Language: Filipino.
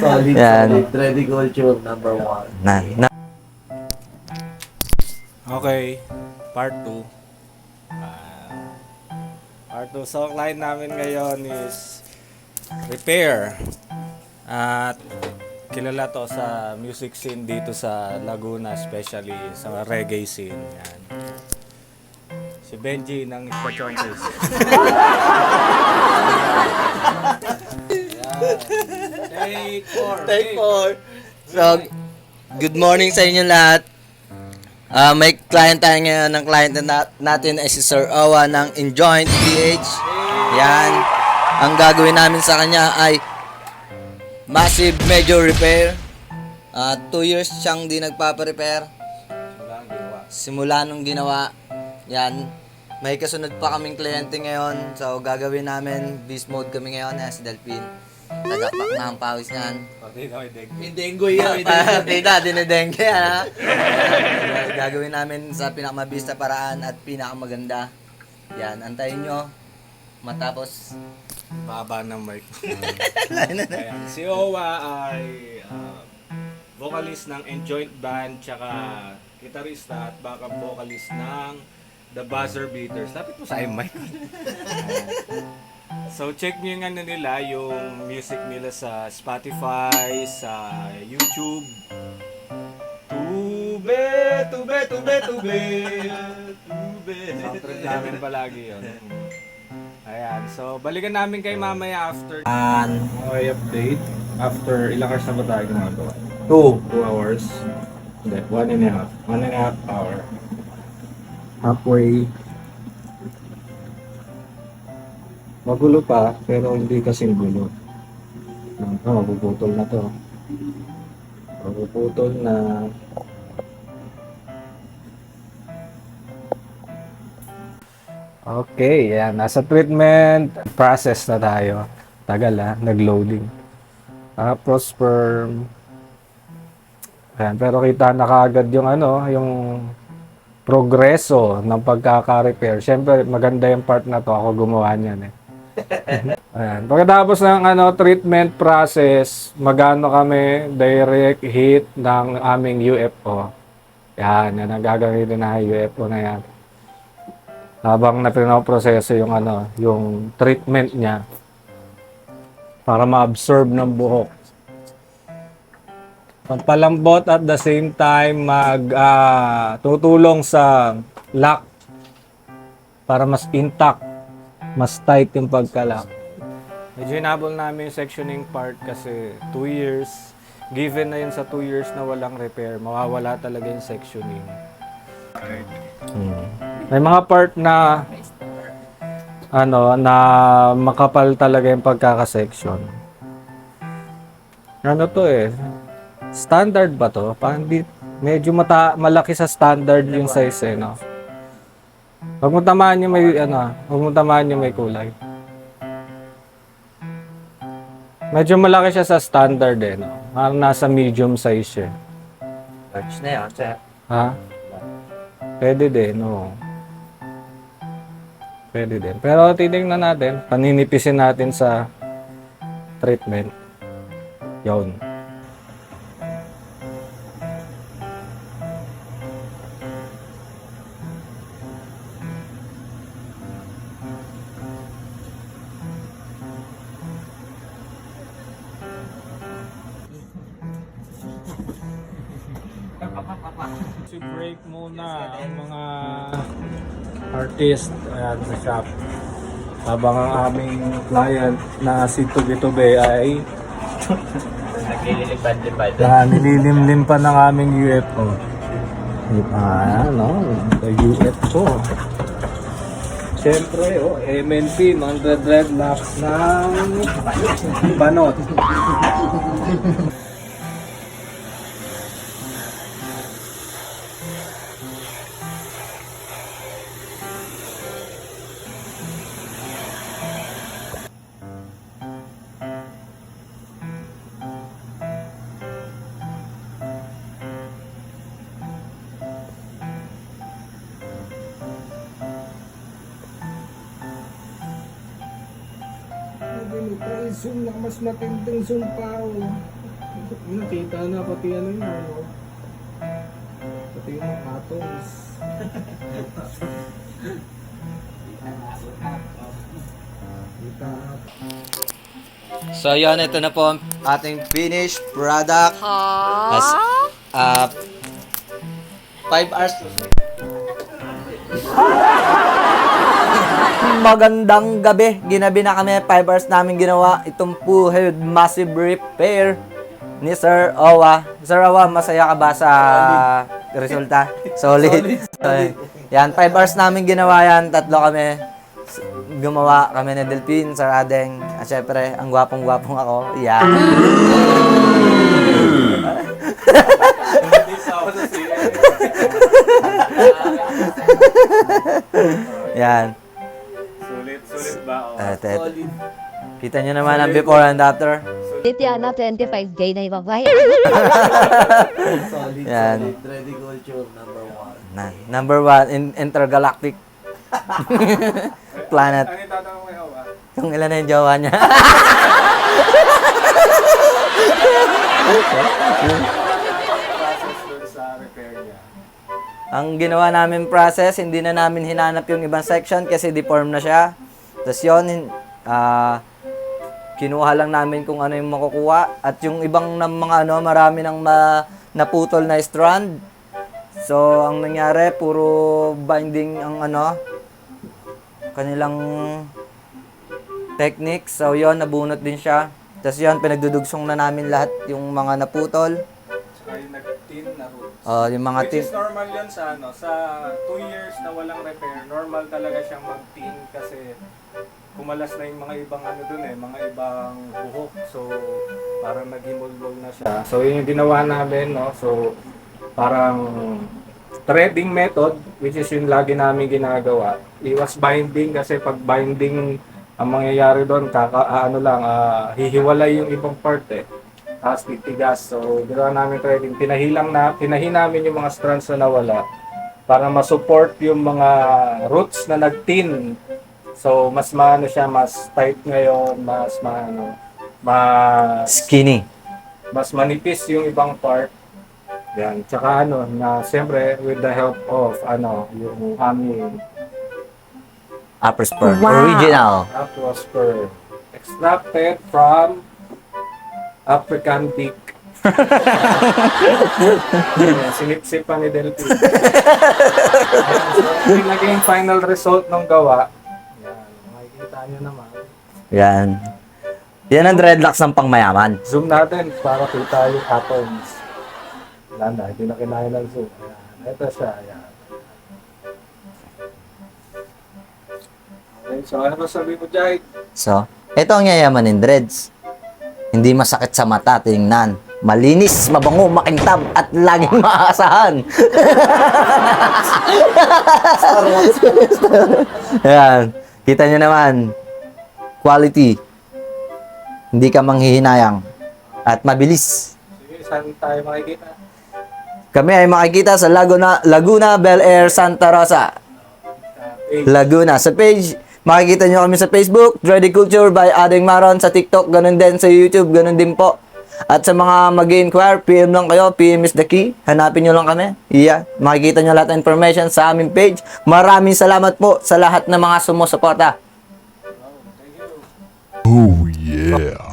Solid, Yan. solid. Ready culture number 1. Okay, part 2. Part 2. So, client namin ngayon is Repair. At kilala to sa music scene dito sa Laguna, especially sa reggae scene. Yan. Si Benji ng Ispachonkis. Take 4. So, good morning sa inyo lahat. May client tayo ngayon. Ang client natin ay si Sir Owa ng Enjoint PH. Yan. Ang gagawin namin sa kanya ay massive major repair. 2 years siyang di nagpapa-repair. Simula nung ginawa. Yan. May kasunod pa kaming kliyente ngayon. So, gagawin namin. Beast mode kami ngayon. Si Delphine. Tagapak na ang pawis niyan. Dengue yan. Tita, dinedengke ha. Gagawin namin sa pinakamabis na paraan at pinakamaganda. Yan, antayin nyo. Matapos. Baba ng mic. Ayan. Si Owa ay vocalist ng Enjoint Band, tsaka gitarista at backup vocalist ng The Buzzer Beaters. Lapit mo sa mic. So check nyo yung ano nila, yung music nila sa Spotify, sa YouTube. Tube, tube, tube, tube, tube. Soundtrack namin palagi yun. Ayan, so balikan namin kay mamaya after. Okay, update. After ilang hours na ba tayo gumagawa? 2 hours. Hindi, 1.5. 1.5 hour. Halfway. Magulo pa, pero hindi kasing gulo. Mapuputol na to. Mapuputol na. Okay, yan. Nasa treatment process na tayo. Tagal nag-loading. Tapos sperm. Ayan, pero kita na kaagad yung yung progreso ng pagkaka-repair. Siyempre, maganda yung part na to. Ako gumawa niyan Ayan. Pagkatapos ng treatment process, magano kami direct hit ng aming UFO. Yan ang gagawin na UFO na yan. Habang na pinoproseso yung yung treatment niya para ma-absorb ng buhok. Pampalambot at the same time tutulong sa lock para mas intact, mas tight yung pagka-lock. Medyo hinabol namin yung sectioning part kasi 2 years. Given na yun sa 2 years na walang repair, mawawala talaga yung sectioning. May mga part na na makapal talaga yung pagkaka-section. Ano to standard ba to? Parang medyo malaki sa standard yung size no. Huwag mo tamaan yung may huwag mo tamaan yung may kulay. Medyo malaki siya sa standard no. Parang nasa medium size siya. Large na yan, sir. Ha? Pwede din, no. Pwede din. Pero titingnan natin, paninipisin natin sa treatment. Yun. Si break muna ang mga artist sa shop. Habang ang aming client na si Tube-Tube ay naglilipad-lipad. Nililimlim pa ng aming UFO. The UFO. Siyempre, MNP, 100 dreadlocks ng banot. Zoom na mas matinding zoom pa kita na pati ano yun. Ano? Pati yung mga atoms. Kita na. So yun, ito na po ang ating finished product. As, 5 hours. Magandang gabi. Ginabi na kami. 5 hours namin ginawa itong full head massive repair ni Sir Owa. Sir Owa, masaya ka ba sa resulta? Solid. Yan, 5 hours namin ginawa yan. 3 kami. Gumawa kami ni Delphine, Sir Adeng. At syempre, ang gwapong-gwapong ako. Yan. Yan. Sulit ba? Kita nyo naman ang before and after. Titiana 25 gay na ibabay. Solid, Yan. solid. Ready culture, number 1. Number 1 in intergalactic planet. Ano yung tatanong kay Owa? Kung ilan na yung jowa niya. Process dun sa repair niya. Ang ginawa namin process, hindi na namin hinanap yung ibang section kasi deform na siya. Tapos yun, kinuha lang namin kung ano yung makukuha. At yung ibang mga marami ng naputol na strand. So, ang nangyari, puro binding ang kanilang technique. So, yun, nabunot din siya. Tapos yun, pinagdudugsong na namin lahat yung mga naputol. Tsaka yung nag-tin na roots. Yung mga Which is normal yun sa sa 2 years na walang repair, normal talaga siyang mag-tin kasi kumalas na yung mga ibang dun mga ibang buhok. So, parang nag-himulbol na siya. So, yun yung ginawa namin, no? So, parang threading method, which is yung lagi namin ginagawa. Iwas binding kasi pag binding ang mangyayari doon, hihiwalay yung ibang part tapos titigas. So, ginawa namin threading. Tinahin namin yung mga strands na nawala para ma-support yung mga roots na nag-tin. So, mas mas tight ngayon, mas skinny. mas manipis yung ibang part. Yan. Tsaka na siyempre with the help of yung aming Upper spur. Original. Aqua spur extracted from African teak. Sinipsip pa ni Delphine. So, yung naging final result ng gawa. Yan. Makikita nyo naman. Yan. Yan ang dreadlocks ng pangmayaman. Zoom natin para kita yung atoms. Wala na, hindi na kinaya ng zoom. Ayan. Ito siya. Ayan. Okay, so ano ba sabi mo, Jai? So, ito ang yayaman ng dreads. Hindi masakit sa mata, tingnan. Malinis, mabango, makintab, at laging maaasahan. Ayan. Kita nyo naman. Quality. Hindi ka manghihinayang. At mabilis. Sige, saan tayo makikita? Kami ay makikita sa Laguna, Bel Air, Santa Rosa. Laguna. Sa page, makikita nyo kami sa Facebook, Dready Culture by Adeng Maron. Sa TikTok, ganun din. Sa YouTube, ganun din po. At sa mga mag-inquire, PM lang kayo. PM is the key. Hanapin nyo lang kami. Yeah. Makikita nyo lahat ng information sa aming page. Maraming salamat po sa lahat ng mga sumusuporta. Oh yeah.